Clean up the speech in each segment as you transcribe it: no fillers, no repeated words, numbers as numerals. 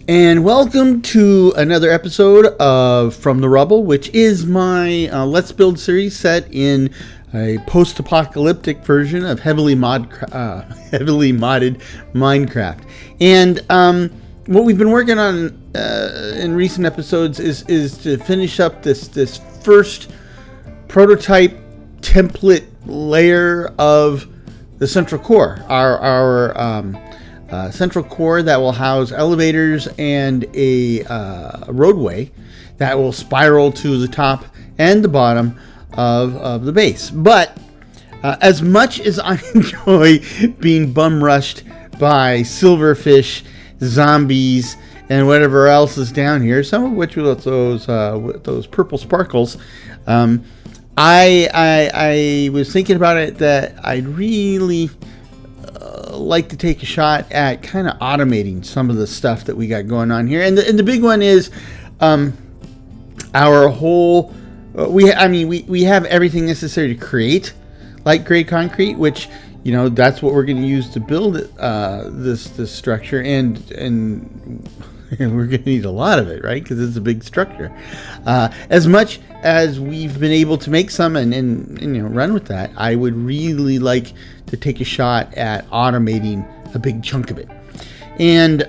And welcome to another episode of From the Rubble, which is my Let's Build series set in a post-apocalyptic version of heavily modded Minecraft. And what we've been working on in recent episodes is to finish up this first prototype template layer of the central core, our central core that will house elevators and a roadway that will spiral to the top and the bottom of the base. But as much as I enjoy being bum rushed by silverfish, zombies, and whatever else is down here, some of which with those purple sparkles, I was thinking about it that I'd really like to take a shot at kind of automating some of the stuff that we got going on here, and the big one is our whole. We have everything necessary to create light gray concrete, which that's what we're going to use to build this structure, and we're going to need a lot of it, right? Because it's a big structure. As much as we've been able to make some and run with that, I would really like to take a shot at automating a big chunk of it. And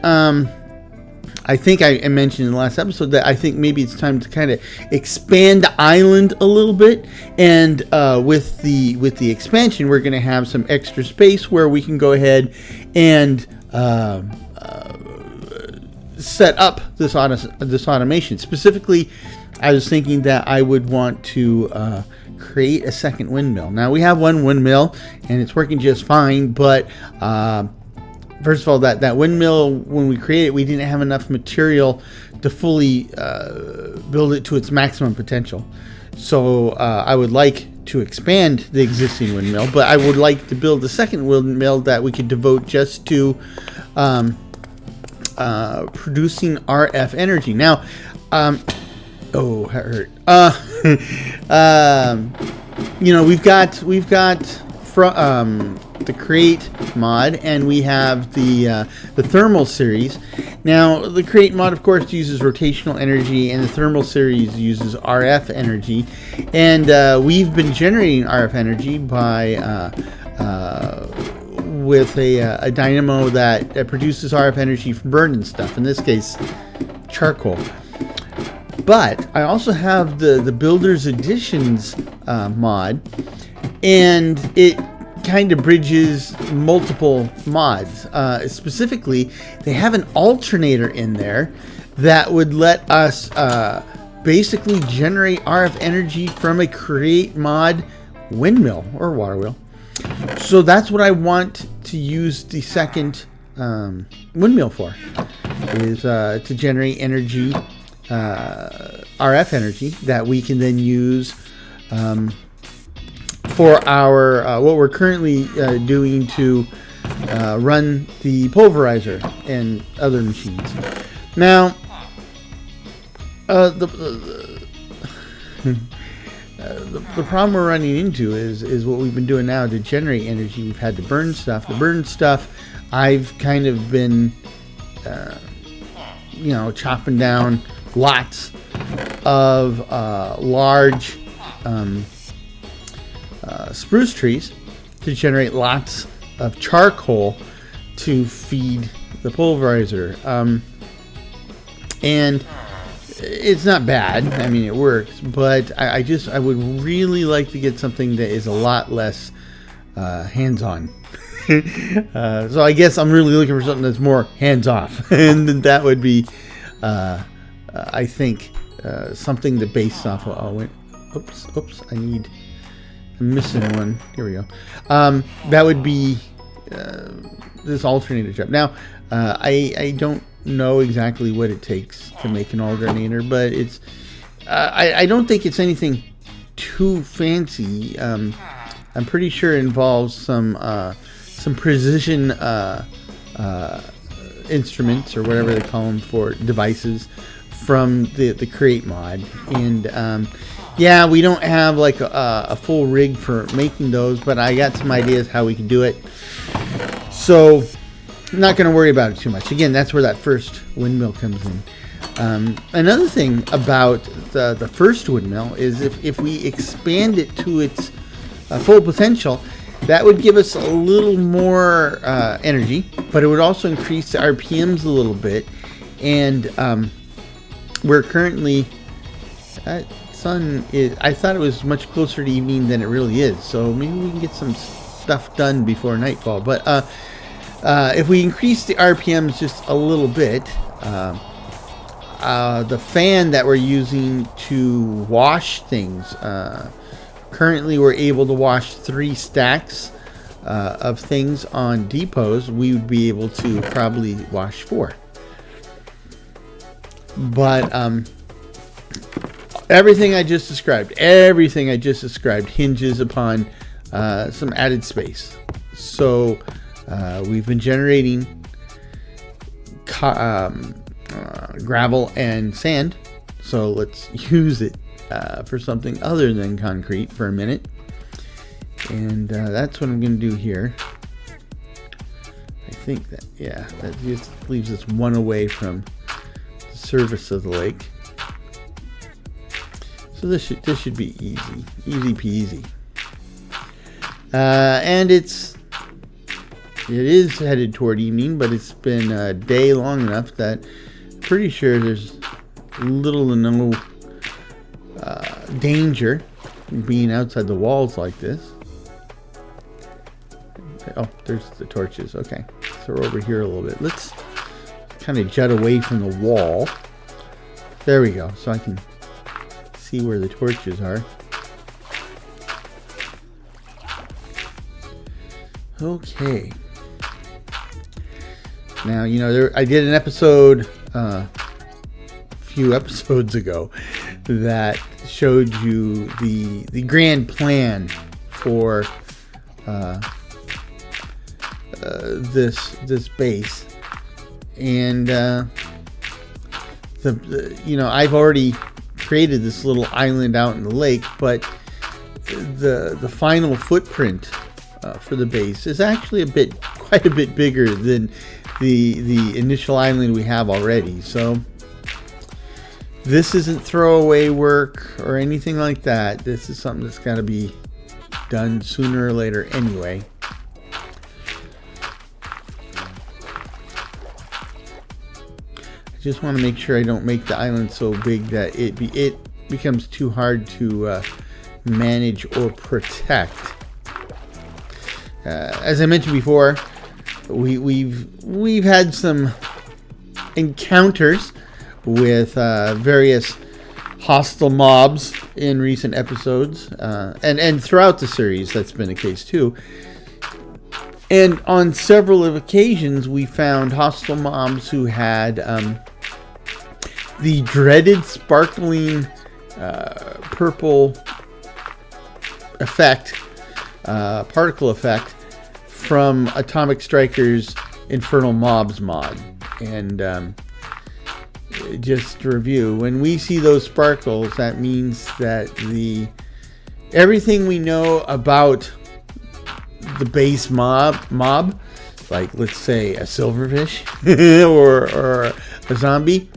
I think I mentioned in the last episode that I think maybe it's time to kind of expand the island a little bit. And with the expansion, we're going to have some extra space where we can go ahead and set up this automation. Specifically, I was thinking that I would want to create a second windmill. Now, we have one windmill and it's working just fine, but first of all, that windmill, when we created it, we didn't have enough material to fully build it to its maximum potential. So I would like to expand the existing windmill, but I would like to build a second windmill that we could devote just to producing RF energy. Now, oh, that hurt. We've got the create mod, and we have the thermal series. Now, the create mod, of course, uses rotational energy, and the thermal series uses RF energy. And we've been generating RF energy by with a dynamo that produces RF energy from burning stuff. In this case, charcoal. But I also have the Builder's Editions mod, and it kind of bridges multiple mods. Specifically, they have an alternator in there that would let us basically generate RF energy from a create mod windmill or water wheel. So that's what I want to use the second windmill for, is to generate energy, RF energy that we can then use for our what we're currently doing to run the pulverizer and other machines. Now, the problem we're running into is what we've been doing now to generate energy. We've had to burn stuff. The burn stuff, I've kind of been, chopping down lots of large spruce trees to generate lots of charcoal to feed the pulverizer. And it's not bad. I mean, it works, but I would really like to get something that is a lot less hands-on. So I guess I'm really looking for something that's more hands-off, and that would be, I think, something that based off of. I'm missing one. Here we go. That would be this alternator job. Now, I don't know exactly what it takes to make an alternator, but it's I don't think it's anything too fancy. I'm pretty sure it involves some precision instruments, or whatever they call them, for devices from the create mod. And yeah, we don't have like a full rig for making those, but I got some ideas how we can do it. So I'm not going to worry about it too much. Again, that's where that first windmill comes in. Another thing about the first windmill is if we expand it to its full potential, that would give us a little more energy, but it would also increase the RPMs a little bit. And we're currently, sun is, I thought it was much closer to evening than it really is. So maybe we can get some stuff done before nightfall. But if we increase the RPMs just a little bit, the fan that we're using to wash things, currently we're able to wash 3 stacks of things on depots. We would be able to probably wash 4. But everything I just described hinges upon some added space. So we've been generating gravel and sand, so let's use it for something other than concrete for a minute. And that's what I'm going to do here. I think that, yeah, that just leaves us one away from the surface of the lake. So this should be easy peasy. And it is headed toward evening, but it's been a day long enough that I'm pretty sure there's little to no danger being outside the walls like this. Oh, there's the torches. Okay, so we're over here a little bit. Let's kind of jut away from the wall. There we go, so I can see where the torches are. Okay. Now, you know, I did an episode a few episodes ago that showed you the grand plan for this base, and you know, I've already created this little island out in the lake, but the final footprint for the base is actually quite a bit bigger than the initial island we have already. So this isn't throwaway work or anything like that. This is something that's got to be done sooner or later anyway. I just want to make sure I don't make the island so big that it becomes too hard to manage or protect. As I mentioned before, we've had some encounters with various hostile mobs in recent episodes, and throughout the series that's been the case too. And on several occasions we found hostile mobs who had the dreaded sparkling purple effect, particle effect, from Atomic Striker's Infernal Mobs mod. And just to review, when we see those sparkles, that means that everything we know about the base mob, like let's say a silverfish or a zombie,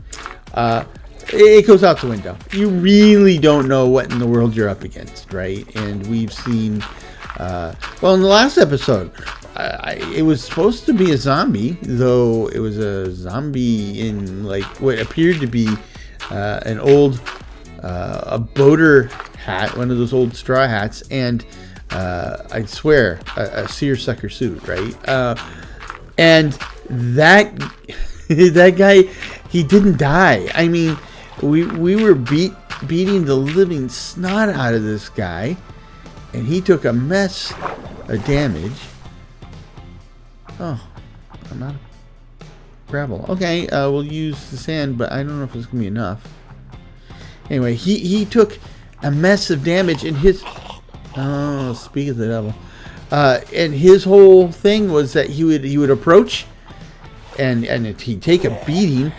it goes out the window. You really don't know what in the world you're up against, right? And we've seen, well, in the last episode, it was supposed to be a zombie, though it was a zombie in like what appeared to be an old a boater hat, one of those old straw hats, and I swear a seersucker suit, right? And that that guy, he didn't die. I mean, we were beating the living snot out of this guy, and he took a mess of damage. Oh, I'm out of gravel. Okay, we'll use the sand, but I don't know if it's gonna be enough. Anyway, he took a mess of damage, and speak of the devil, and his whole thing was that he would approach, and he'd take a beating,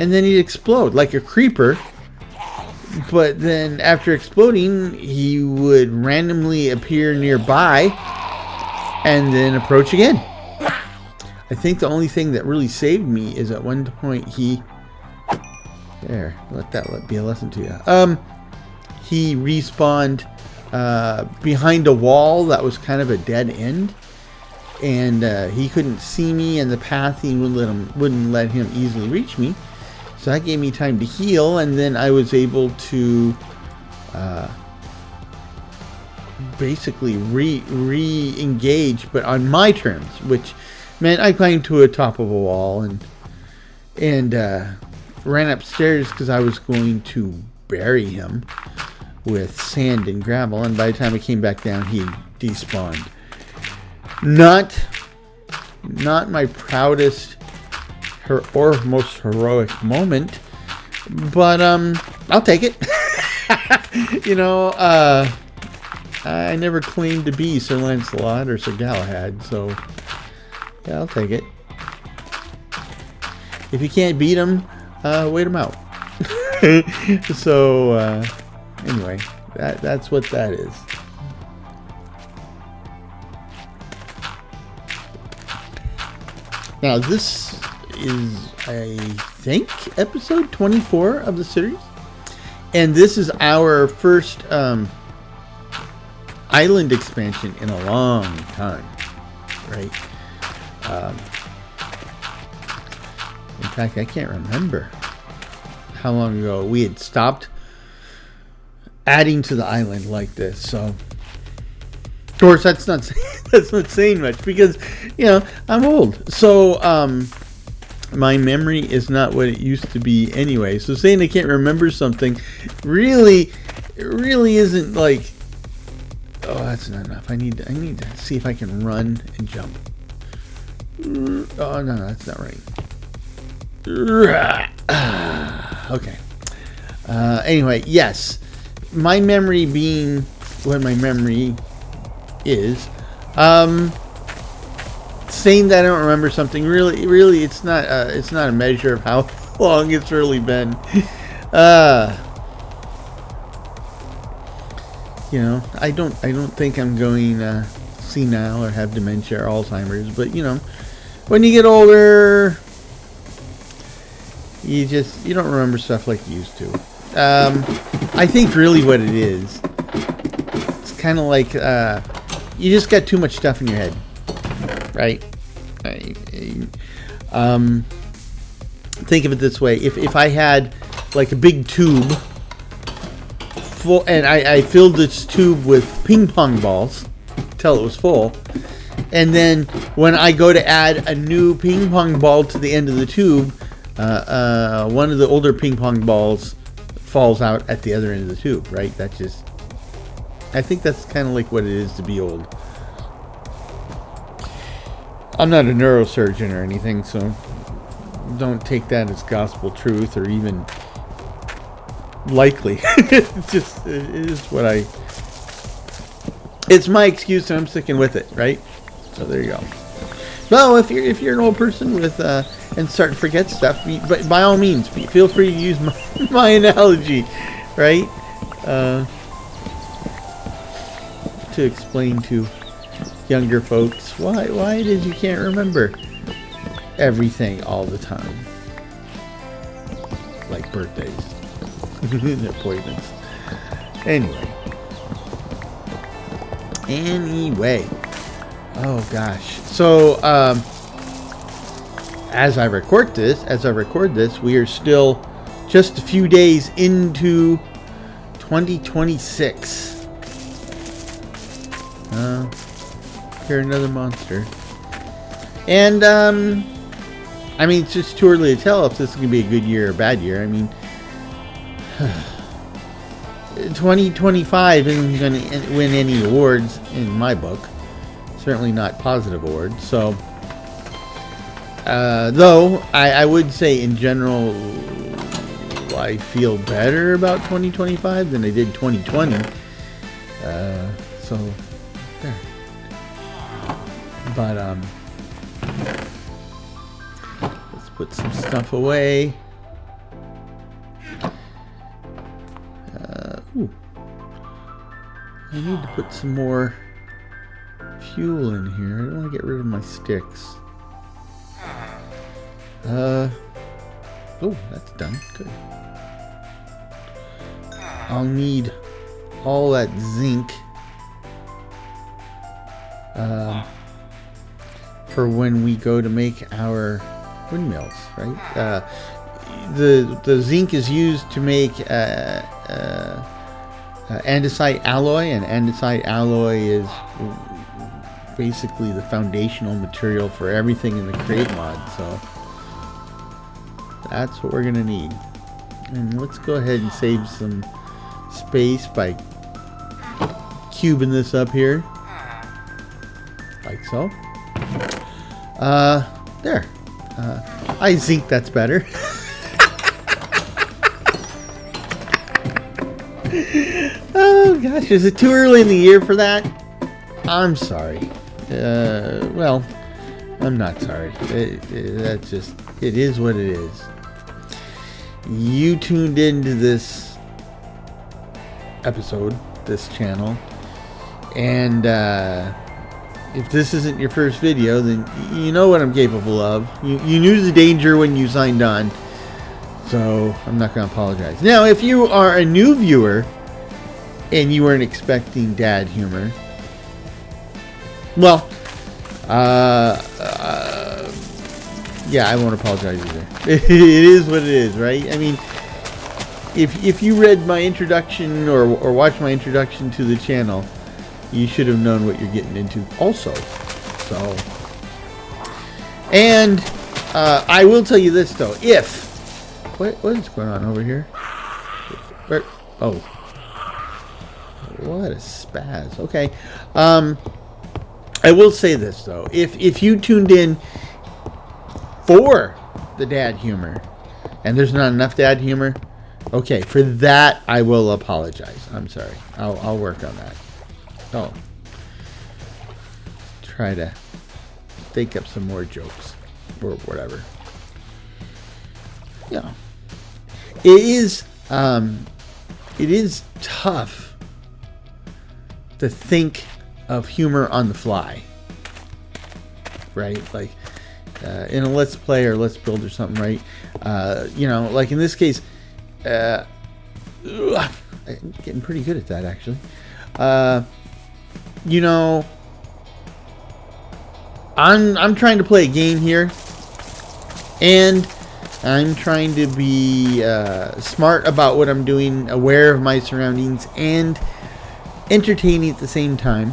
and then he'd explode like a creeper. But then after exploding, he would randomly appear nearby and then approach again. I think the only thing that really saved me is at one point there, let that be a lesson to you. He respawned behind a wall that was kind of a dead end, and he couldn't see me, and the pathing wouldn't let him easily reach me. So that gave me time to heal, and then I was able to basically re-engage, but on my terms, which meant I climbed to a top of a wall and ran upstairs because I was going to bury him with sand and gravel, and by the time I came back down, he despawned. Not my proudest or most heroic moment, but I'll take it. You know, I never claimed to be Sir Lancelot or Sir Galahad, so yeah, I'll take it. If you can't beat him, wait him out. So anyway, that's what that is. Now this is, I think, episode 24 of the series, and this is our first island expansion in a long time, right? In fact, I can't remember how long ago we had stopped adding to the island like this. So, of course, that's not saying much because, you know, I'm old. So, my memory is not what it used to be anyway. So saying I can't remember something really isn't like, oh, that's not enough. I need to see if I can run and jump. Oh no, that's not right. Okay. Anyway, yes, my memory being what my memory is. Saying that I don't remember something really it's not a measure of how long it's really been. You know, I don't think I'm going senile or have dementia or Alzheimer's, but you know, when you get older, you don't remember stuff like you used to. I think really what it is, it's kind of like you just got too much stuff in your head, right? Think of it this way: if I had like a big tube full, and I filled this tube with ping pong balls till it was full, and then when I go to add a new ping pong ball to the end of the tube, one of the older ping pong balls falls out at the other end of the tube, right? I think that's kind of like what it is to be old. I'm not a neurosurgeon or anything, so don't take that as gospel truth or even likely. It is what it's my excuse, and I'm sticking with it, right? So there you go. Well, if you're an old person with and start to forget stuff, but by all means, feel free to use my analogy, right? To explain to younger folks why it is you can't remember everything all the time, like birthdays and appointments. Anyway, oh gosh. So as I record this, we are still just a few days into 2026. You're another monster. And I mean, it's just too early to tell if this is going to be a good year or a bad year. I mean, 2025 isn't going to win any awards in my book. Certainly not positive awards. So, though I would say in general, I feel better about 2025 than I did 2020. So there. But let's put some stuff away. Ooh. I need to put some more fuel in here. I don't want to get rid of my sticks. Oh, that's done. Good. I'll need all that zinc for when we go to make our windmills, right? The zinc is used to make andesite alloy, and andesite alloy is basically the foundational material for everything in the Create mod, so that's what we're gonna need. And let's go ahead and save some space by cubing this up here, like so. There. I think that's better. Oh gosh, is it too early in the year for that? I'm sorry. Well, I'm not sorry. That's just, it is what it is. You tuned into this episode, this channel, and if this isn't your first video, then you know what I'm capable of. You knew the danger when you signed on, so I'm not going to apologize. Now, if you are a new viewer and you weren't expecting dad humor, well, yeah, I won't apologize either. It is what it is, right? I mean, if you read my introduction or watched my introduction to the channel, you should have known what you're getting into also. So, and I will tell you this though, if what is going on over here? Where, oh, what a spaz. Okay, I will say this though, if you tuned in for the dad humor and there's not enough dad humor, okay, for that I will apologize. I'm sorry. I'll work on that. Oh, try to think up some more jokes or whatever. Yeah, it is tough to think of humor on the fly, right? Like in a let's play or let's build or something, right? You know, like in this case, I'm getting pretty good at that actually. You know, I'm trying to play a game here, and I'm trying to be smart about what I'm doing, aware of my surroundings, and entertaining at the same time.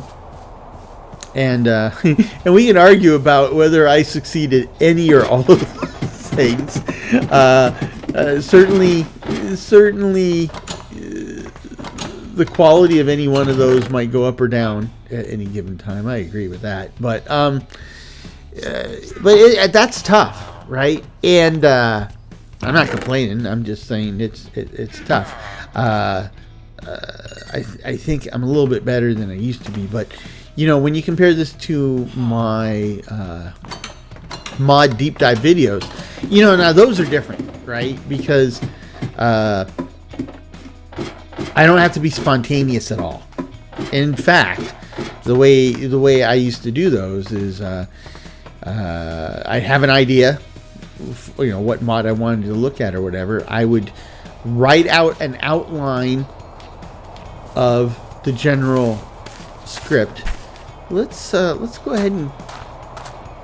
And and we can argue about whether I succeed at any or all of those things. Certainly. The quality of any one of those might go up or down at any given time. I agree with that, but that's tough, right? And I'm not complaining. I'm just saying it's tough. I think I'm a little bit better than I used to be, but you know, when you compare this to my mod deep dive videos, you know, now those are different, right? Because I don't have to be spontaneous at all. In fact, the way I used to do those is I'd have an idea, you know, what mod I wanted to look at or whatever. I would write out an outline of the general script. Let's go ahead and,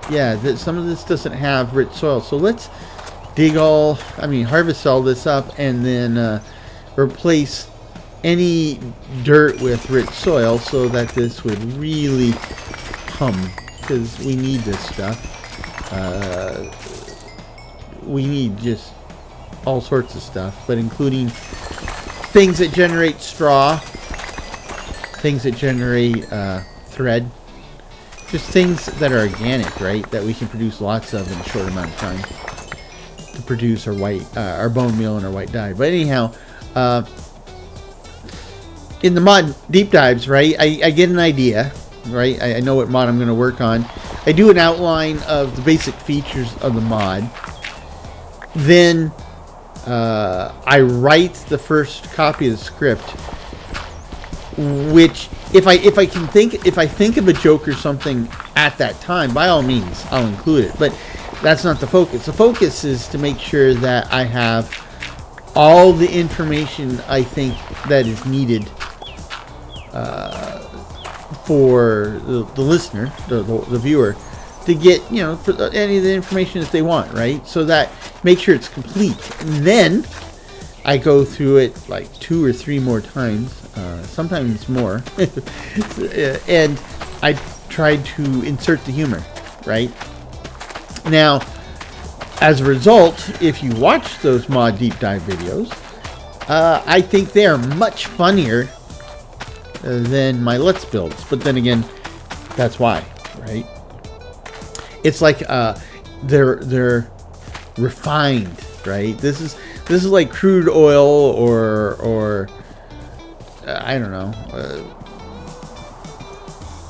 yeah, some of this doesn't have rich soil, so let's harvest all this up and then replace any dirt with rich soil so that this would really hum, because we need this stuff. We need just all sorts of stuff, but including things that generate straw, things that generate thread, just things that are organic, right, that we can produce lots of in a short amount of time to produce our bone meal and our white dye. But anyhow, in the mod deep dives, right, I get an idea, right? I know what mod I'm going to work on. I do an outline of the basic features of the mod. Then I write the first copy of the script, which if I think of a joke or something at that time, by all means I'll include it. But that's not the focus. The focus is to make sure that I have all the information I think that is needed for the listener, the viewer, to get, you know, for any of the information that they want, right? So that make sure it's complete. And then I go through it like 2 or 3 more times, sometimes more, and I try to insert the humor, right? Now, as a result, if you watch those mod deep dive videos, I think they are much funnier than my Let's Builds. But then again, that's why, right? It's like they're refined, right? This is like crude oil or I don't know.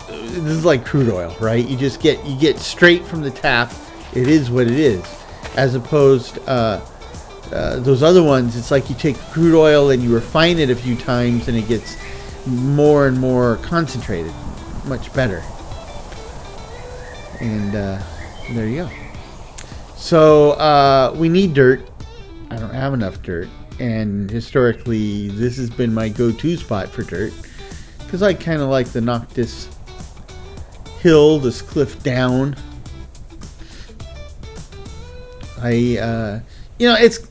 This is like crude oil, right? You get straight from the tap. It is what it is. As opposed, those other ones, it's like you take crude oil and you refine it a few times, and it gets more and more concentrated, much better. And there you go. So we need dirt. I don't have enough dirt, and historically, this has been my go-to spot for dirt because I kind of like to knock this hill, this cliff down. You know, it's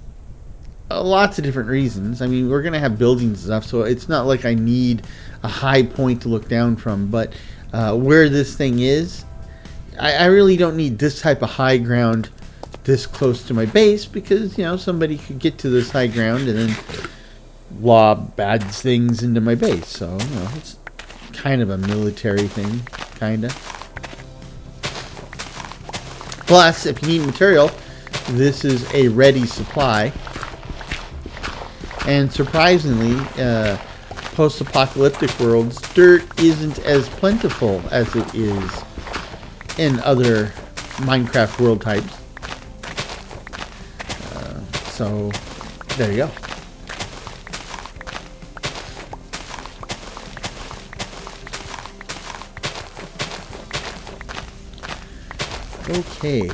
lots of different reasons. I mean, we're going to have buildings and stuff, so it's not like I need a high point to look down from. But where this thing is, I really don't need this type of high ground this close to my base because, you know, somebody could get to this high ground and then lob bad things into my base. So, you know, it's kind of a military thing, kind of. Plus, if you need material, this is a ready supply. And surprisingly, post-apocalyptic worlds, dirt isn't as plentiful as it is in other Minecraft world types. So, there you go. Okay.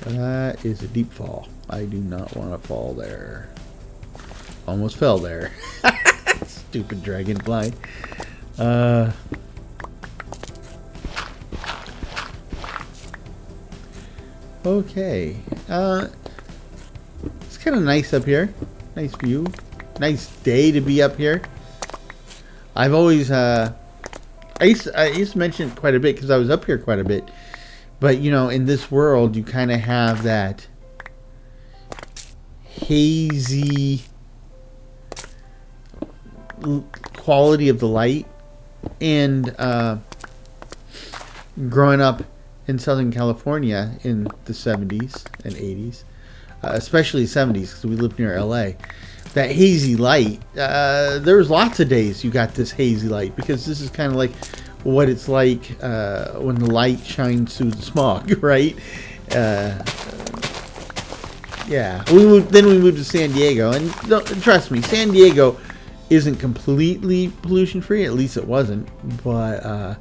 That is a deep fall. I do not want to fall there. Almost fell there. Stupid dragonfly. Okay. It's kind of nice up here. Nice view. Nice day to be up here. I've always I used to mention it quite a bit because I was up here quite a bit. But, you know, in this world, you kind of have that hazy quality of the light. And growing up in Southern California in the 70s and 80s, especially 70s because we lived near LA, that hazy light, there was lots of days you got this hazy light because this is kind of like what it's like when the light shines through the smog, right? Yeah. Then we moved to San Diego, and trust me, San Diego isn't completely pollution free. At least it wasn't. But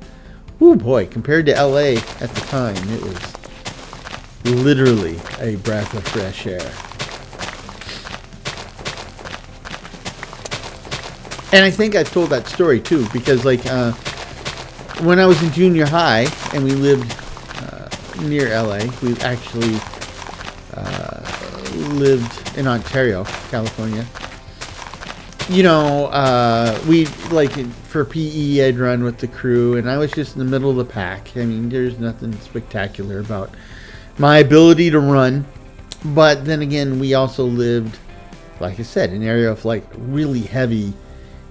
oh boy, compared to LA at the time, it was literally a breath of fresh air. And I think I've told that story too, because like when I was in junior high and we lived near LA, we actually lived in Ontario, California. You know, we like for PE I'd run with the crew, and I was just in the middle of the pack. I mean, there's nothing spectacular about my ability to run, but then again, we also lived, like I said, in an area of like really heavy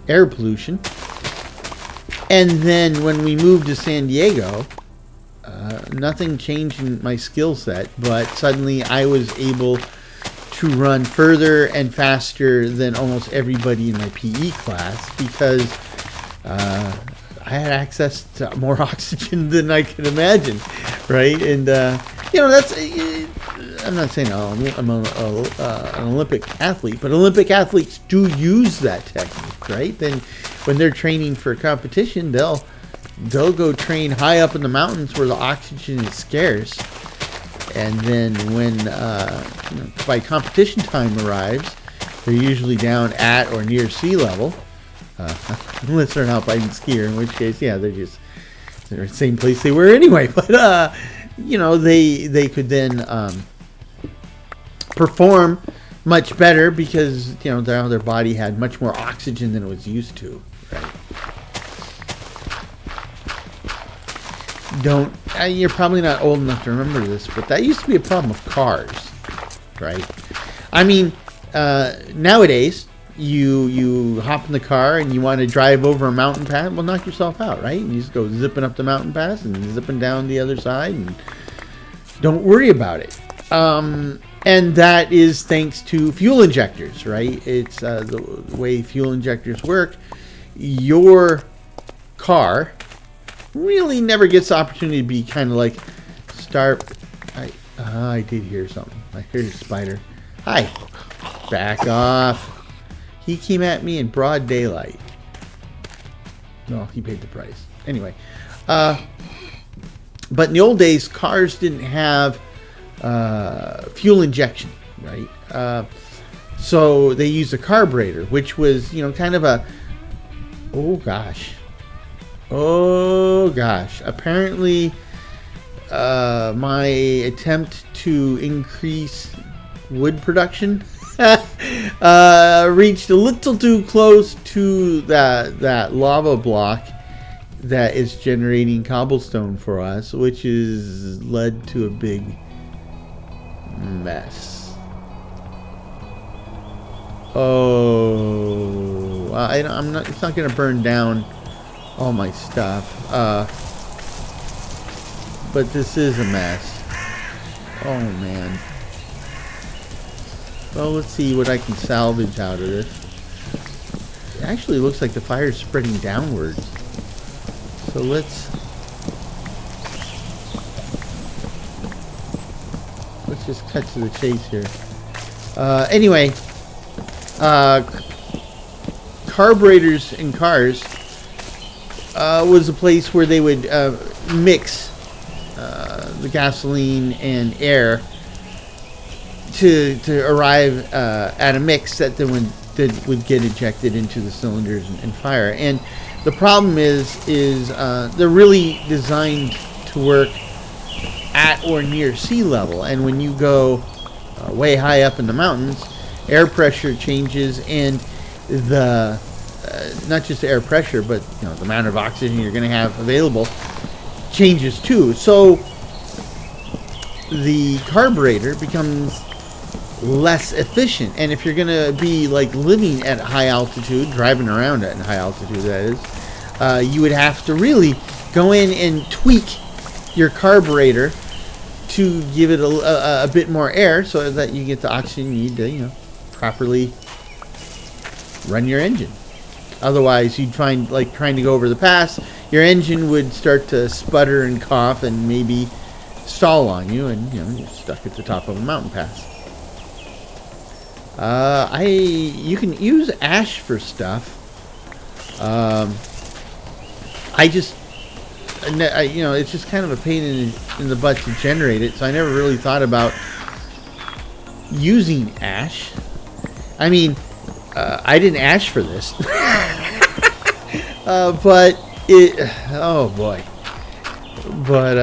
air pollution. And then when we moved to San Diego, nothing changed in my skill set, but suddenly I was able to run further and faster than almost everybody in my PE class because I had access to more oxygen than I could imagine, right? And you know, that's, I'm not saying I'm an Olympic athlete, but Olympic athletes do use that technique, right? Then when they're training for competition, they'll they'll go train high up in the mountains where the oxygen is scarce. And then when by competition time arrives, they're usually down at or near sea level. Unless they're an alpine skier, in which case, yeah, they're the same place they were anyway. But they could then perform much better because their body had much more oxygen than it was used to. Right? You're probably not old enough to remember this, but that used to be a problem with cars, right? I mean, nowadays you hop in the car and you want to drive over a mountain pass, well, knock yourself out, right? You just go zipping up the mountain pass and zipping down the other side and don't worry about it. And that is thanks to fuel injectors, right? It's the way fuel injectors work. Your car really never gets the opportunity to be kind of like I did hear something. I heard a spider. Hi. Back off. He came at me in broad daylight. No, he paid the price. Anyway. But in the old days, cars didn't have fuel injection, right? So they used a carburetor, which was, kind of a... Oh, gosh. Apparently my attempt to increase wood production reached a little too close to that lava block that is generating cobblestone for us, which has led to a big mess. Oh, it's not going to burn down all my stuff, but this is a mess. Oh man. Well, let's see what I can salvage out of this. It actually looks like the fire is spreading downwards, so let's just cut to the chase here. Anyway, carburetors in cars was a place where they would mix the gasoline and air to arrive at a mix that then would get ejected into the cylinders and fire. And the problem is they're really designed to work at or near sea level. And when you go way high up in the mountains, air pressure changes, and the not just the air pressure, but the amount of oxygen you're going to have available changes too. So the carburetor becomes less efficient. And if you're going to be like living at high altitude, driving around at high altitude, that is, you would have to really go in and tweak your carburetor to give it a bit more air so that you get the oxygen you need to properly run your engine. Otherwise, you'd find, like, trying to go over the pass, your engine would start to sputter and cough and maybe stall on you, and you're stuck at the top of a mountain pass. You can use ash for stuff. It's just kind of a pain in the butt to generate it, so I never really thought about using ash. I mean, I didn't ash for this. But it... Oh, boy. But,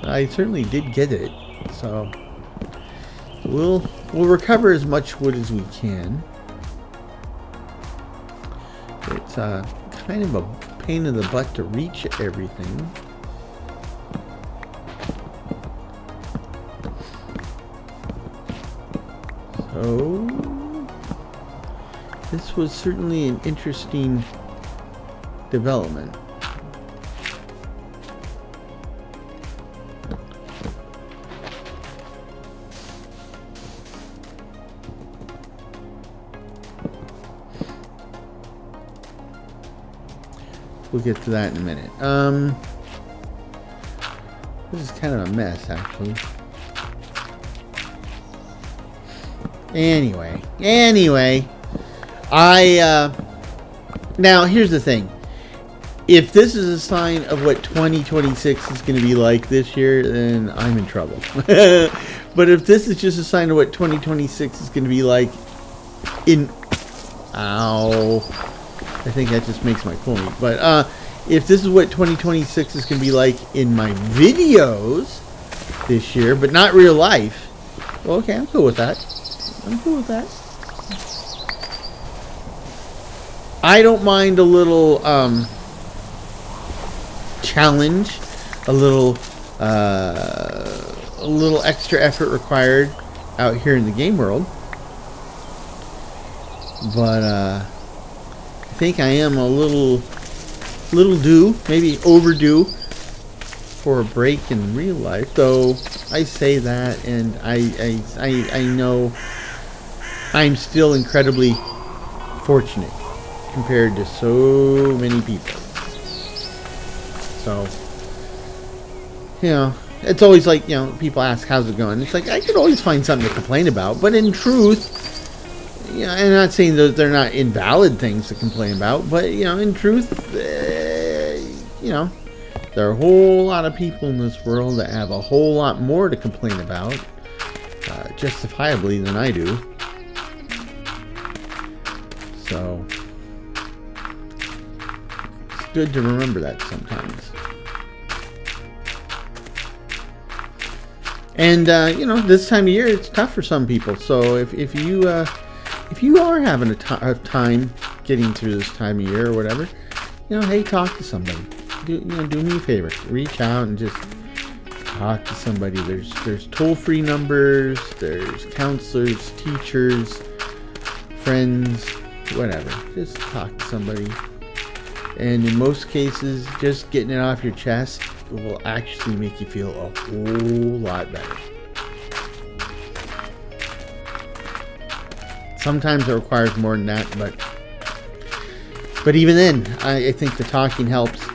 I certainly did get it. So, we'll recover as much wood as we can. It's, kind of a pain in the butt to reach everything. So, this was certainly an interesting development. We'll get to that in a minute. This is kind of a mess, actually. Anyway, now here's the thing. if this is a sign of what 2026 is going to be like this year, then I'm in trouble. But if this is just a sign of what 2026 is going to be like in... Ow. I think that just makes my point. But if this is what 2026 is going to be like in my videos this year, but not real life, well, okay, I'm cool with that. I'm cool with that. I don't mind a little challenge, a little extra effort required out here in the game world. But I think I am a little due, maybe overdue, for a break in real life. Though I say that, and I know I'm still incredibly fortunate compared to so many people. So, you know, it's always like, you know, people ask, how's it going? It's like, I could always find something to complain about. But in truth, you know, I'm not saying that they're not invalid things to complain about. But, you know, in truth, you know, there are a whole lot of people in this world that have a whole lot more to complain about, justifiably, than I do. So, it's good to remember that sometimes. And you know, this time of year it's tough for some people. So if you are having a tough time getting through this time of year or whatever, you know, hey, talk to somebody. Do me a favor. Reach out and just talk to somebody. There's toll-free numbers. There's counselors, teachers, friends, whatever. Just talk to somebody. And in most cases, just getting it off your chest will actually make you feel a whole lot better. Sometimes it requires more than that, but even then, I think the talking helps.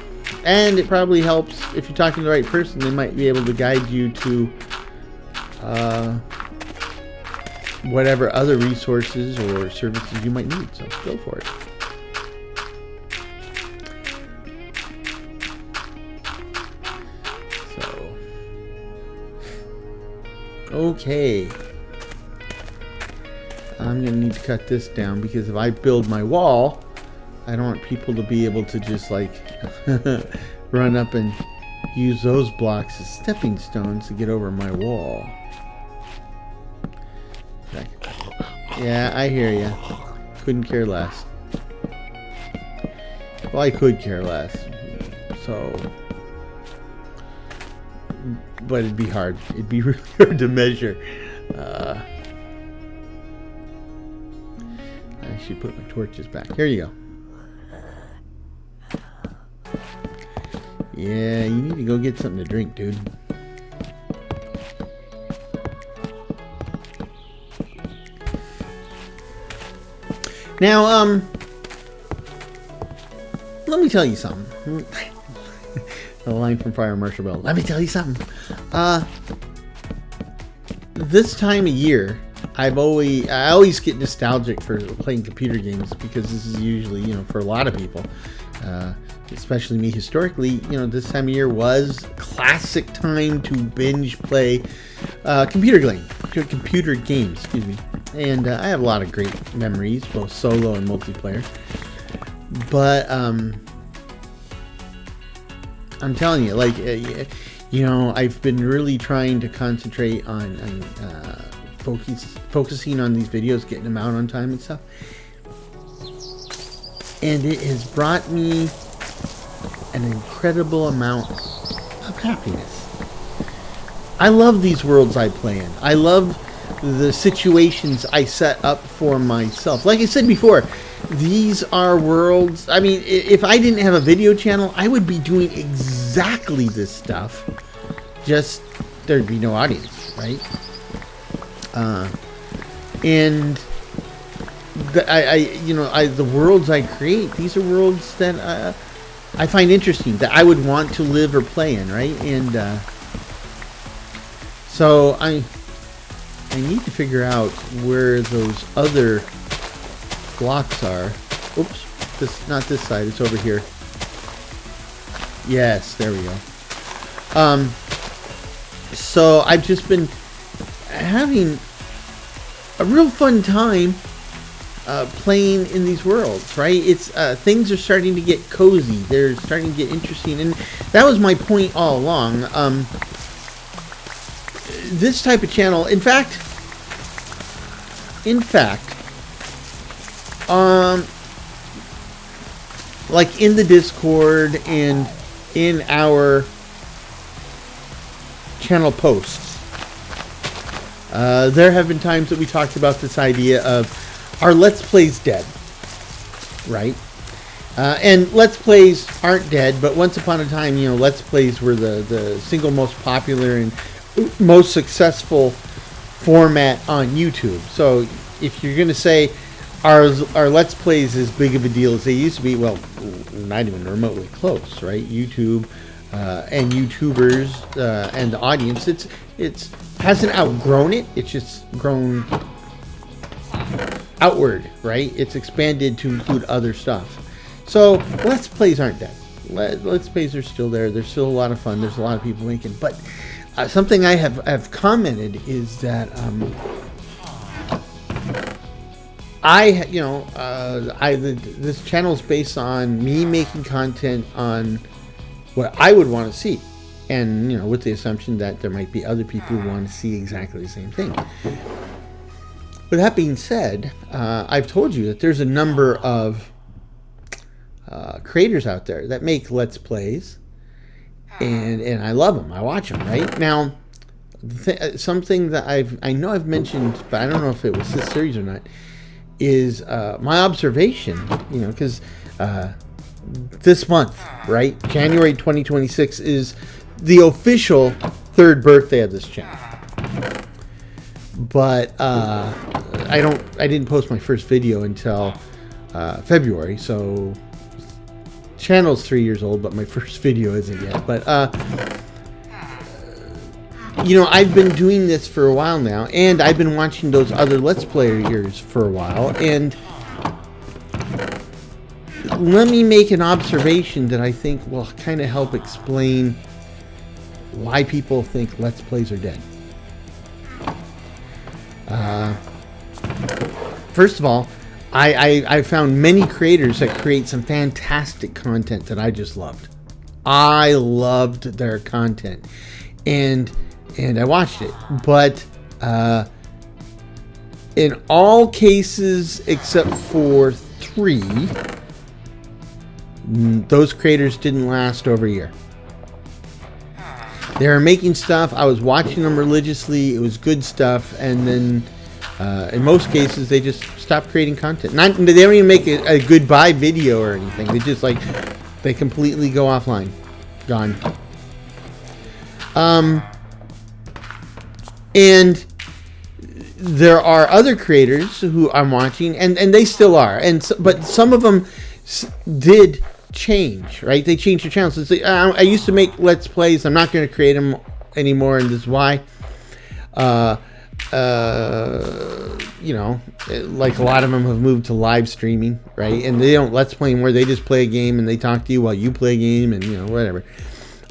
And it probably helps if you're talking to the right person. They might be able to guide you to whatever other resources or services you might need. So go for it. Okay, I'm gonna need to cut this down because if I build my wall, I don't want people to be able to just like run up and use those blocks as stepping stones to get over my wall. Yeah, I hear ya. Couldn't care less. Well, I could care less. So... but it'd be hard. It'd be really hard to measure. I should put my torches back. Here you go. Yeah, you need to go get something to drink, dude. Now, let me tell you something. A line from Fire Marshal Bell. Let me tell you something. This time of year, I always get nostalgic for playing computer games because this is usually, you know, for a lot of people, especially me historically, you know, this time of year was classic time to binge play computer games. Excuse me. And I have a lot of great memories, both solo and multiplayer. But I'm telling you, like, you know, I've been really trying to concentrate on focusing on these videos, getting them out on time and stuff. And it has brought me an incredible amount of happiness. I love these worlds I play in. I love the situations I set up for myself. Like I said before, these are worlds. I mean, if I didn't have a video channel, I would be doing exactly this stuff. Just there'd be no audience, right? And the worlds I create, these are worlds that I find interesting, that I would want to live or play in, right? And so I need to figure out where those other blocks are. Oops, not this side, it's over here. Yes, there we go. So I've just been having a real fun time playing in these worlds, right? It's things are starting to get cozy. They're starting to get interesting, and that was my point all along. This type of channel, in fact, like in the Discord and in our channel posts, there have been times that we talked about this idea of are Let's Plays dead, right? And Let's Plays aren't dead, but once upon a time, you know, Let's Plays were the single most popular and most successful format on YouTube. So if you're going to say, are Let's Plays as big of a deal as they used to be? Well, not even remotely close, right? YouTube and YouTubers and the audience, it's hasn't outgrown it. It's just grown outward, right? It's expanded to include other stuff. So Let's Plays aren't dead. Let's Plays are still there. There's still a lot of fun. There's a lot of people making. But something I have commented is that this channel is based on me making content on what I would want to see, and you know, with the assumption that there might be other people who want to see exactly the same thing. With that being said, I've told you that there's a number of creators out there that make Let's Plays, and I love them. I watch them. Right now, something that I know I've mentioned, but I don't know if it was this series or not, is my observation. You know, because this month, right, January 2026 is the official 3rd birthday of this channel. But I didn't post my first video until February, so channel's 3 years old, but my first video isn't yet. But you know, I've been doing this for a while now, and I've been watching those other Let's Players for a while, and let me make an observation that I think will kind of help explain why people think Let's Plays are dead. First of all, I found many creators that create some fantastic content that I just loved. I loved their content, and I watched it. But in all cases except for 3, those creators didn't last over a year. They were making stuff. I was watching them religiously. It was good stuff, and then in most cases they just stopped creating content. They don't even make a goodbye video or anything. They just they completely go offline, gone. And there are other creators who I'm watching, and they still are, but some of them did change, right? They changed their channels. So I used to make Let's Plays. I'm not going to create them anymore, and this is why. You know, like a lot of them have moved to live streaming, right? And they don't Let's Play anymore. They just play a game and they talk to you while you play a game, and you know, whatever.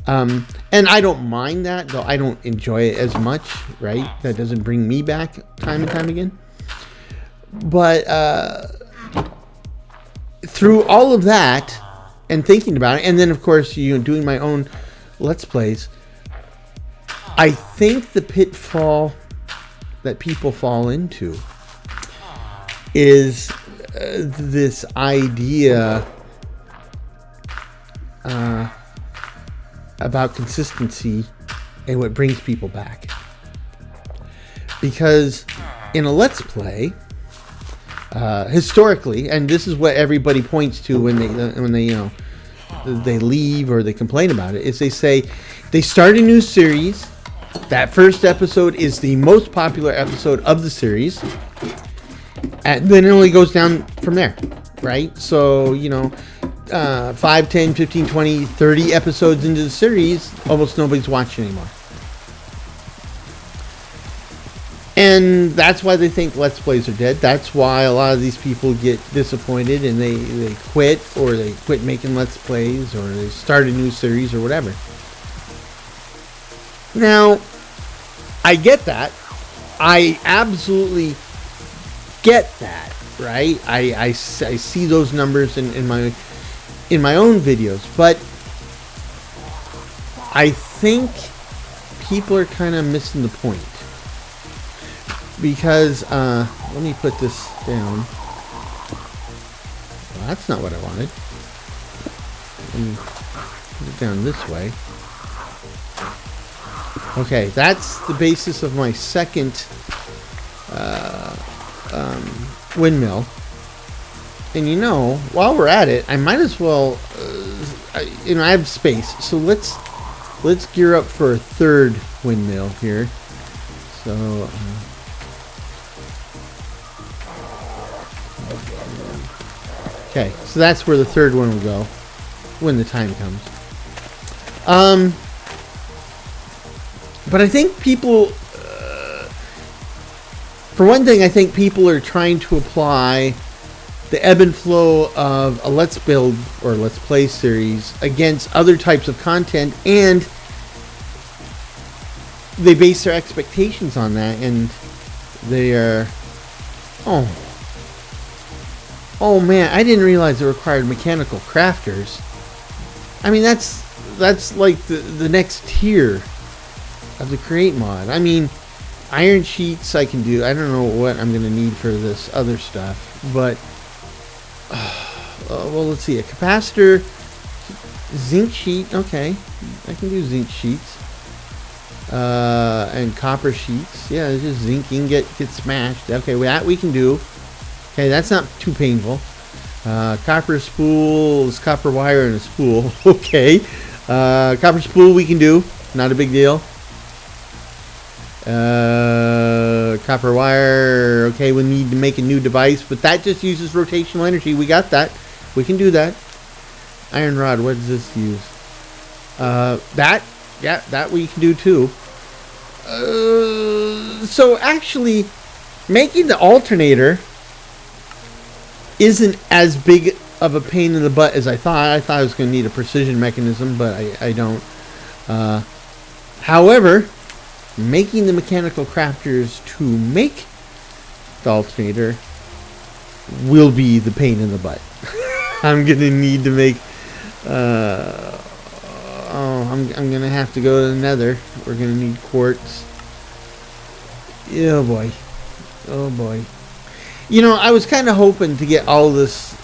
And I don't mind that, though I don't enjoy it as much, right? That doesn't bring me back time and time again. But through all of that and thinking about it, and then of course, you know, doing my own Let's Plays, I think the pitfall that people fall into is this idea about consistency and what brings people back. Because in a Let's Play, historically, and this is what everybody points to when they you know, they leave or they complain about it, is they say they start a new series. That first episode is the most popular episode of the series, and then it only goes down from there, right? So, you know, 5, 10, 15, 20, 30 episodes into the series, almost nobody's watching anymore. And that's why they think Let's Plays are dead. That's why a lot of these people get disappointed and they quit, or they quit making Let's Plays, or they start a new series or whatever. Now, I get that. I absolutely get that, right? I see those numbers in my own videos, but I think people are kind of missing the point. Because, let me put this down. Well, that's not what I wanted. Let me put it down this way. Okay, that's the basis of my second windmill. And you know, while we're at it, I might as well, I have space. So let's gear up for a third windmill here. So, okay, so that's where the third one will go when the time comes. But I think people, for one thing, I think people are trying to apply the ebb and flow of a Let's Build or Let's Play series against other types of content, and they base their expectations on that, and they are, oh man, I didn't realize it required mechanical crafters. I mean, that's like the next tier of the create mod. I mean, iron sheets I can do. I don't know what I'm gonna need for this other stuff, but well, let's see, a capacitor, zinc sheet. Okay, I can do zinc sheets, and copper sheets. Yeah, it's just zinking, get smashed. Okay, well, that we can do. Okay, that's not too painful. Copper spools, copper wire, and a spool. Okay, copper spool we can do. Not a big deal. Copper wire. Okay, we need to make a new device, but that just uses rotational energy. We got that. We can do that. Iron rod. What does this use? That we can do too. So actually, making the alternator isn't as big of a pain in the butt as I thought. I thought I was going to need a precision mechanism, but I don't. However, making the mechanical crafters to make the alternator will be the pain in the butt. I'm going to need to make... I'm going to have to go to the nether. We're going to need quartz. Oh boy. Oh boy. You know, I was kind of hoping to get all this...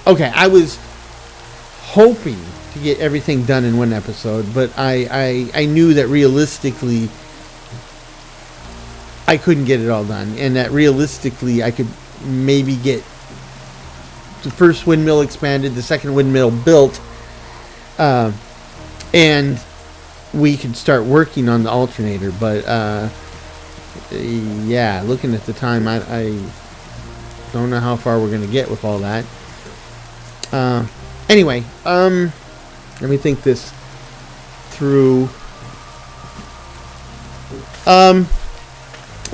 Okay, I was hoping to get everything done in one episode, but I knew that realistically I couldn't get it all done, and that realistically I could maybe get the first windmill expanded, the second windmill built, and we could start working on the alternator. But yeah, looking at the time, I don't know how far we're going to get with all that. Anyway, let me think this through.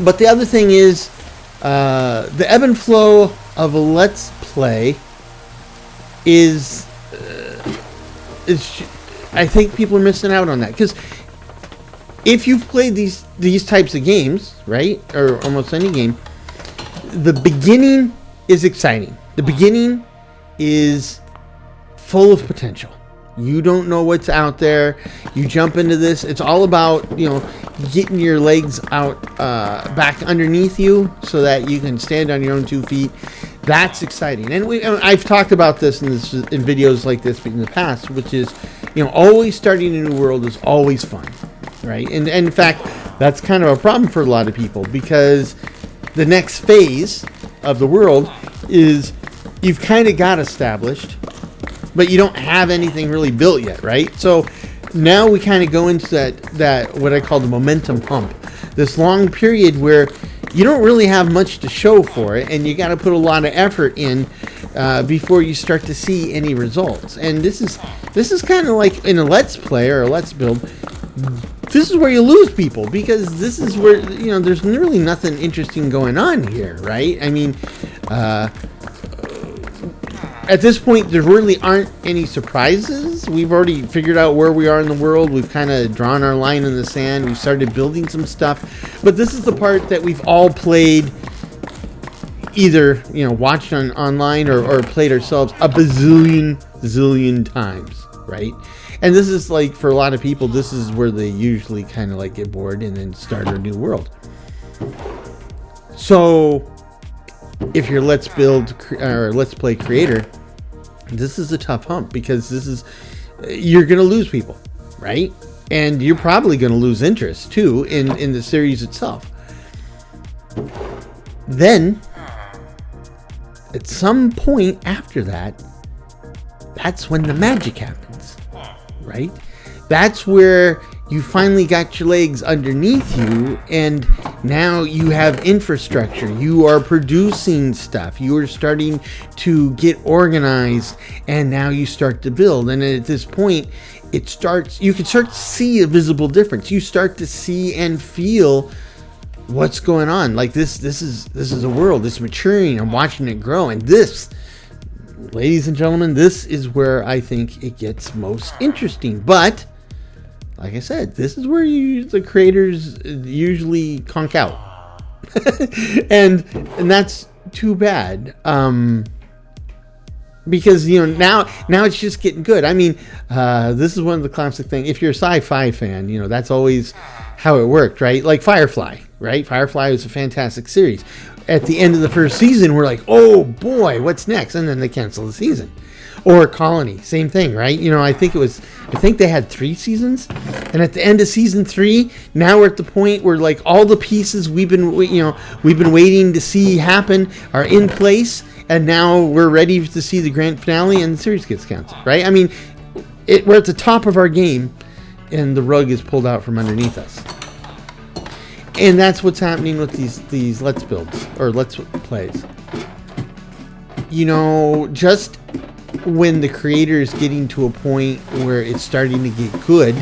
But the other thing is, the ebb and flow of a Let's Play is I think people are missing out on that, because if you've played these types of games, right, or almost any game, the beginning is exciting. The beginning is full of potential. You don't know what's out there. You jump into this. It's all about, you know, getting your legs out back underneath you so that you can stand on your own 2 feet. That's exciting. And I've talked about this in videos like this in the past, which is, you know, always starting a new world is always fun, right? And in fact, that's kind of a problem for a lot of people, because the next phase of the world is you've kind of got established, but you don't have anything really built yet, right? So now we kind of go into that what I call the momentum pump, this long period where you don't really have much to show for it, and you got to put a lot of effort in before you start to see any results. And this is kind of like in a Let's Play or a Let's Build. this is where you lose people, because this is where, you know, there's really nothing interesting going on here, right? I mean, at this point, there really aren't any surprises. We've already figured out where we are in the world. We've kind of drawn our line in the sand. We've started building some stuff. But this is the part that we've all played, either, you know, watched online or played ourselves a zillion times, right? And this is like, for a lot of people, this is where they usually kind of like get bored and then start a new world. So if you're Let's Build or Let's Play creator, this is a tough hump, because this is, you're going to lose people, right? And you're probably going to lose interest too in the series itself. Then at some point after that, that's when the magic happens, right? That's where you finally got your legs underneath you, and now you have infrastructure. You are producing stuff. You are starting to get organized, and now you start to build. And at this point, it starts, you can start to see a visible difference. You start to see and feel what's going on. Like this is a world that's maturing. I'm watching it grow, and this, ladies and gentlemen, this is where I think it gets most interesting. But like I said, this is where the creators usually conk out. and that's too bad. Because, you know, now it's just getting good. I mean, this is one of the classic things. If you're a sci-fi fan, you know, that's always how it worked, right? Like Firefly, right? Firefly was a fantastic series. At the end of the first season, we're like, oh boy, what's next? And then they cancel the season. Or Colony, same thing, right? You know, I think they had 3 seasons, and at the end of season 3, now we're at the point where like all the pieces we've been waiting to see happen are in place, and now we're ready to see the grand finale, and the series gets canceled, right? I mean, we're at the top of our game, and the rug is pulled out from underneath us, and that's what's happening with these Let's Builds or Let's Plays. You know, just when the creator is getting to a point where it's starting to get good,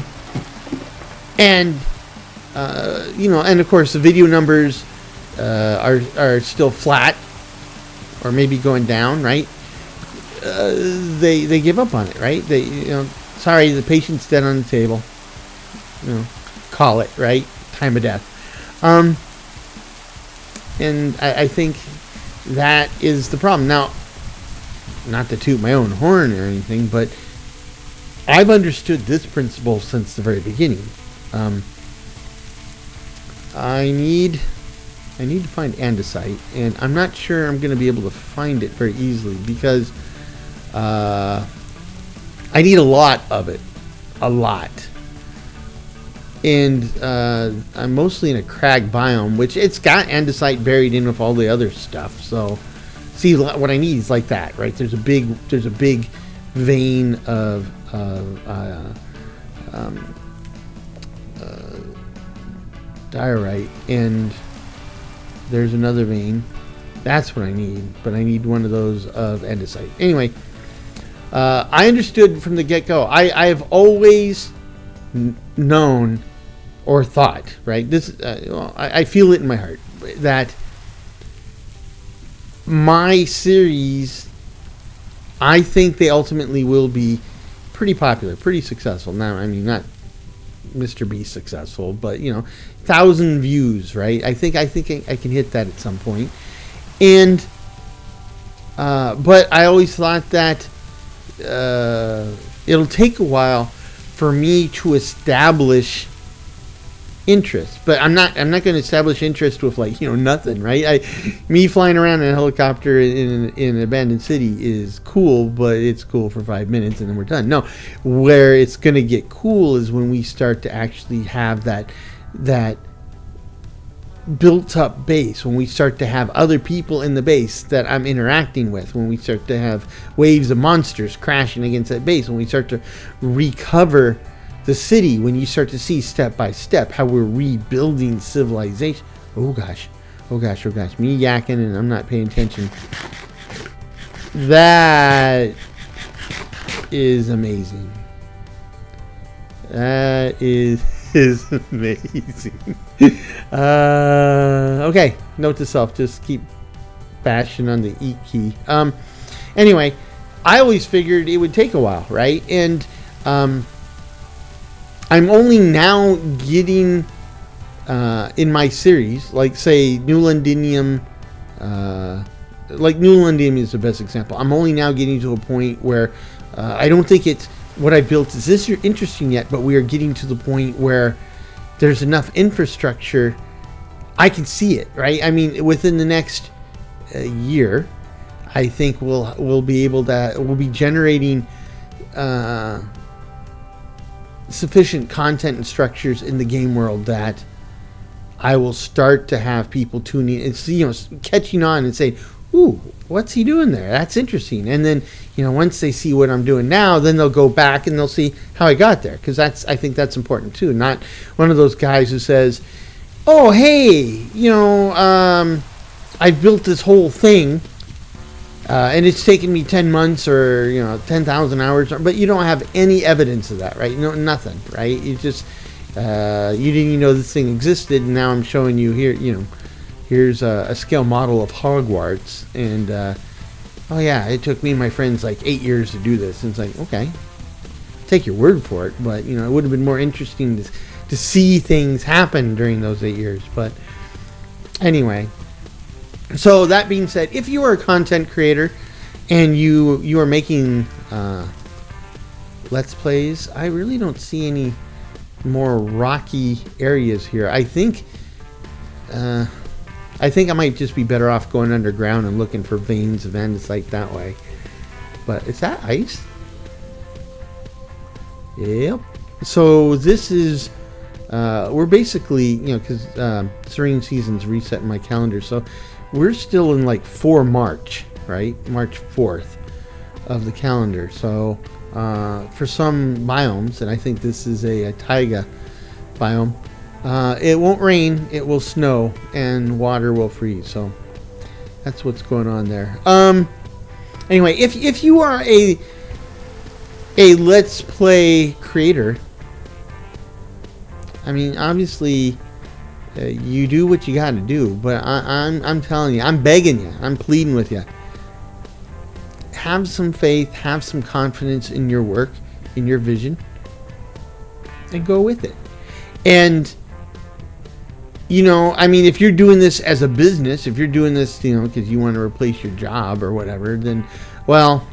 and you know, and of course the video numbers are still flat or maybe going down, right? They give up on it, right? They, you know, sorry, the patient's dead on the table, you know, call it, right? Time of death. And I think that is the problem. Now, not to toot my own horn or anything, but I've understood this principle since the very beginning. I need to find andesite, and I'm not sure I'm going to be able to find it very easily, because I need a lot of it, a lot. And I'm mostly in a crag biome, which it's got andesite buried in with all the other stuff. So, see, what I need is like that, right? There's a big vein of diorite, and there's another vein. That's what I need, but I need one of those of andesite. Anyway, I understood from the get-go. I have always known or thought, right? This I feel it in my heart that my series, I think they ultimately will be pretty popular, pretty successful. Now, I mean, not Mr. Beast successful, but, you know, 1,000 views, right? I think I can hit that at some point. And but I always thought that it'll take a while for me to establish interest, but I'm not going to establish interest with, like, you know, nothing, right? Me flying around in a helicopter in an abandoned city is cool, but it's cool for 5 minutes and then we're done. No, where it's going to get cool is when we start to actually have that built up base, when we start to have other people in the base that I'm interacting with, when we start to have waves of monsters crashing against that base, when we start to recover the city, when you start to see step by step how we're rebuilding civilization. Oh gosh, me yakking and I'm not paying attention. That is amazing. That is is amazing. Okay, note to self: just keep bashing on the E key. Anyway, I always figured it would take a while, right? And I'm only now getting in my series, like say New Londinium. Like New Londinium is the best example. I'm only now getting to a point where I don't think it's what I built is this interesting yet, but we are getting to the point where there's enough infrastructure. I can see it, right? I mean, within the next year, I think we'll be generating sufficient content and structures in the game world that I will start to have people tuning and catching on and saying, "Ooh, what's he doing there? That's interesting." And then, once they see what I'm doing now, then they'll go back and they'll see how I got there, because I think that's important too. Not one of those guys who says, "Oh, hey, I've built this whole thing, and it's taken me 10 months or 10,000 hours," but you don't have any evidence of that, right? Nothing, right? You just you didn't even know this thing existed, and now I'm showing you here. Here's a scale model of Hogwarts, and oh yeah, it took me and my friends like 8 years to do this. And it's like, okay, take your word for it, but it would have been more interesting to see things happen during those 8 years. But anyway, so that being said, if you are a content creator and you are making let's plays, I really don't see any more rocky areas here. I think I might just be better off going underground and looking for veins of andesite that way. But is that ice? Yep. So this is we're basically because serene seasons reset in my calendar, so we're still in like 4 March, right? March 4th of the calendar. So for some biomes, and I think this is a taiga biome, it won't rain, it will snow, and water will freeze. So that's what's going on there. Anyway, if you are a Let's Play creator, I mean, obviously you do what you got to do, but I'm telling you, I'm begging you, I'm pleading with you. Have some faith, have some confidence in your work, in your vision, and go with it. And I mean, if you're doing this as a business, if you're doing this, because you want to replace your job or whatever, then, well,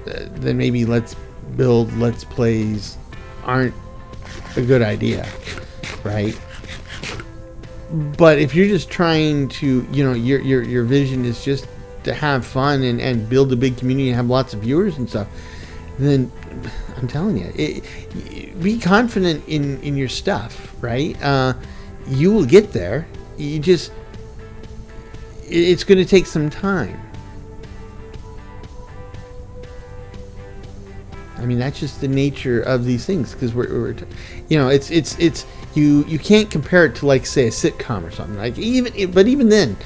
then maybe Let's Plays aren't a good idea, right? But if you're just trying to, your vision is just to have fun and build a big community and have lots of viewers and stuff, then I'm telling you, be confident in your stuff, right? You will get there. It's going to take some time. I mean, that's just the nature of these things, because we're it's you can't compare it to, like, say, a sitcom or something. Like even then,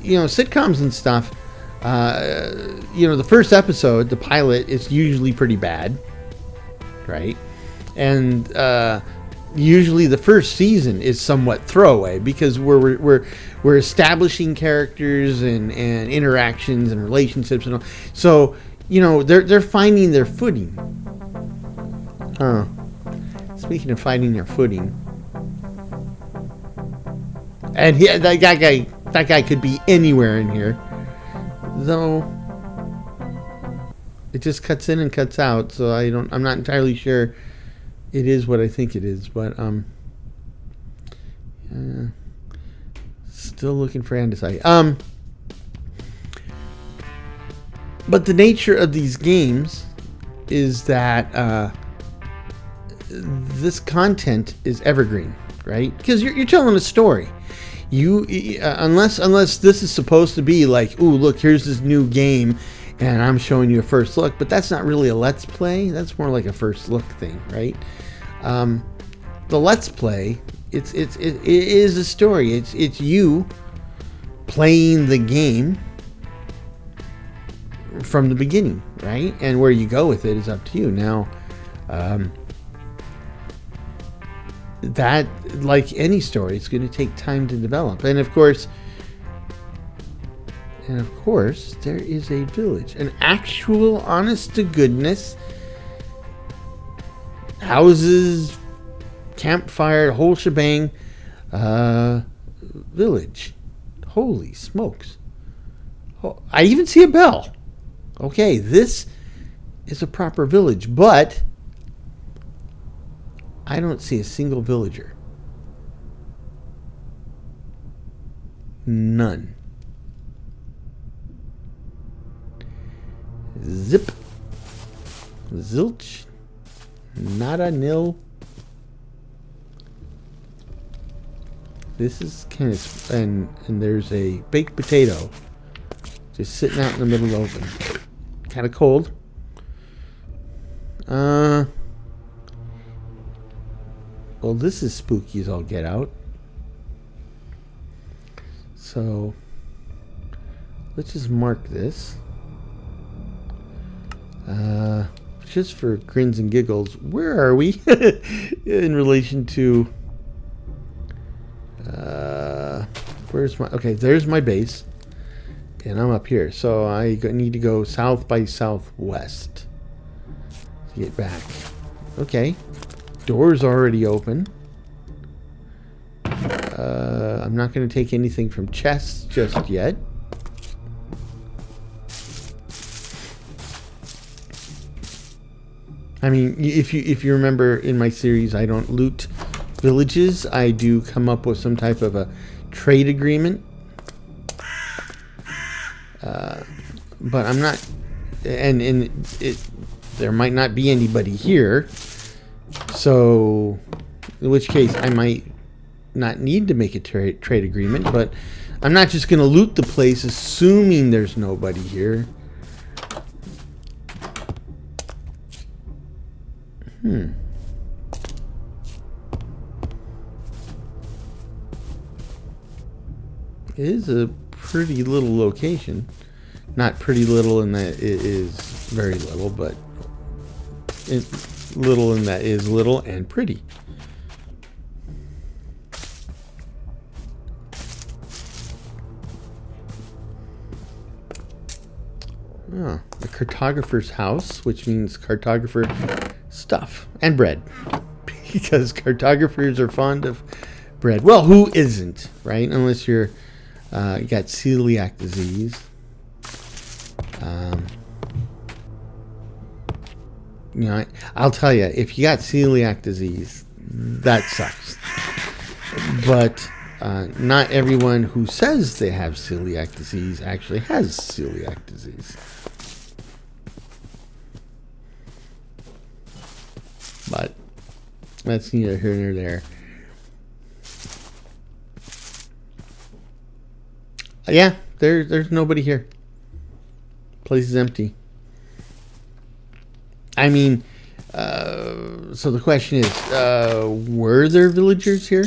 sitcoms and stuff. The first episode, the pilot, is usually pretty bad, right? And usually the first season is somewhat throwaway, because we're establishing characters and interactions and relationships and all. So they're finding their footing. Speaking of finding their footing, and that guy could be anywhere in here. Though it just cuts in and cuts out, so I'm not entirely sure it is what I think it is, but still looking for andesite. But the nature of these games is that this content is evergreen, right? Because you're telling a story. Unless this is supposed to be like, ooh, look, here's this new game, and I'm showing you a first look, but that's not really a Let's Play. That's more like a first look thing, right? The Let's Play, it is a story. It's you playing the game from the beginning, right? And where you go with it is up to you. Now, that, like any story, it's going to take time to develop. And of course, there is a village, an actual, honest to goodness, houses, campfire, whole shebang, village. Holy smokes. Oh, I even see a bell. Okay, this is a proper village, but I don't see a single villager. None. Zip. Zilch. Nada, nil. This is kind of, and there's a baked potato just sitting out in the middle of the open. Kind of cold. Well, this is spooky as all get out. So let's just mark this. Just for grins and giggles, where are we in relation to? Where's my? Okay, there's my base, and I'm up here. So I need to go south by southwest to get back. Okay, door's already open. I'm not going to take anything from chests just yet. I mean, if you remember in my series, I don't loot villages. I do come up with some type of a trade agreement. But I'm not, and there might not be anybody here. So, in which case I might not need to make a trade agreement. But I'm not just going to loot the place assuming there's nobody here. It is a pretty little location. Not pretty little in that it is very little, but little in that is little and pretty. Oh, the cartographer's house, which means cartographer stuff and bread, because cartographers are fond of bread. Well, who isn't, right? Unless you're you got celiac disease. You know, I'll tell you, if you got celiac disease, that sucks. But not everyone who says they have celiac disease actually has celiac disease. But that's neither here nor there. Yeah, there's nobody here. Place is empty. I mean, so the question is, were there villagers here?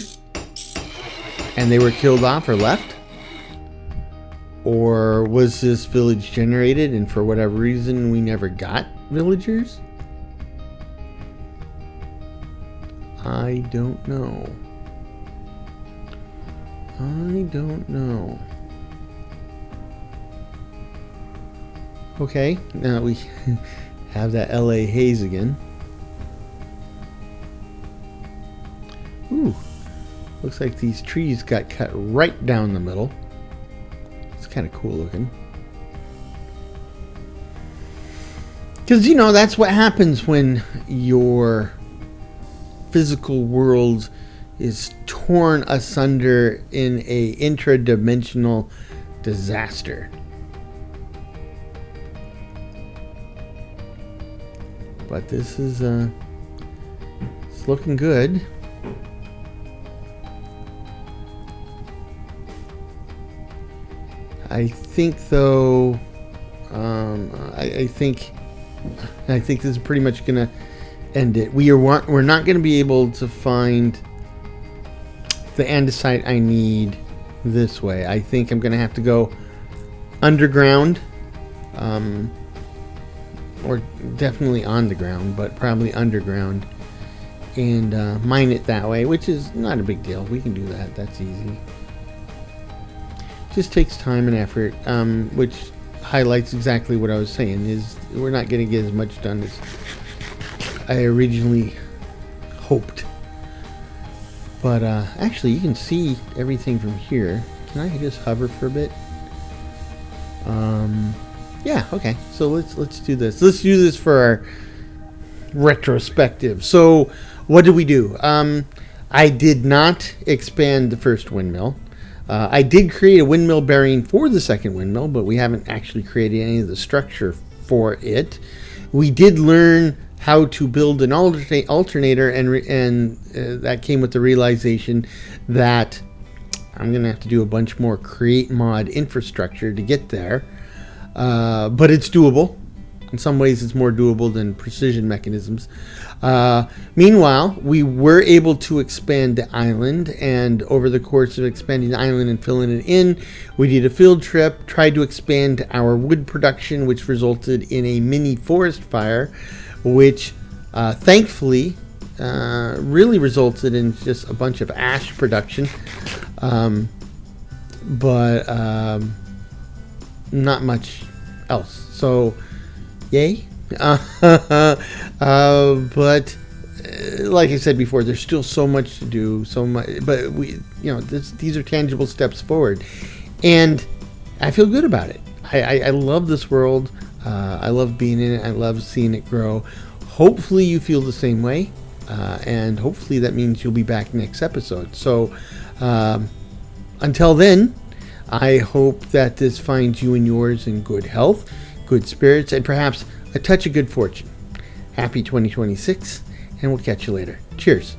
And they were killed off or left? Or was this village generated and for whatever reason we never got villagers? I don't know. I don't know. Okay, now we have that LA haze again. Ooh, looks like these trees got cut right down the middle. It's kind of cool looking. Because, you know, that's what happens when your physical world is torn asunder in a intradimensional disaster. But this is it's looking good. I think though I think this is pretty much gonna end it. We're not gonna be able to find the andesite I need this way. I think I'm gonna have to go underground. Or definitely on the ground, but probably underground, and mine it that way, which is not a big deal. We can do that. That's easy. Just takes time and effort, which highlights exactly what I was saying, is we're not going to get as much done as I originally hoped. But actually, you can see everything from here. Can I just hover for a bit? Yeah, okay. So let's do this. Let's do this for our retrospective. So what did we do? I did not expand the first windmill. I did create a windmill bearing for the second windmill, but we haven't actually created any of the structure for it. We did learn how to build an alternator, and that came with the realization that I'm going to have to do a bunch more create mod infrastructure to get there. But it's doable. In some ways, it's more doable than precision mechanisms. Meanwhile, we were able to expand the island, and over the course of expanding the island and filling it in, we did a field trip, tried to expand our wood production, which resulted in a mini forest fire, which thankfully really resulted in just a bunch of ash production, but not much else. So yay. But like I said before, there's still so much to do, but these are tangible steps forward, and I feel good about it. I love this world. I love being in it. I love seeing it grow. Hopefully you feel the same way, and hopefully that means you'll be back next episode. So until then, I hope that this finds you and yours in good health, good spirits, and perhaps a touch of good fortune. Happy 2026, and we'll catch you later. Cheers.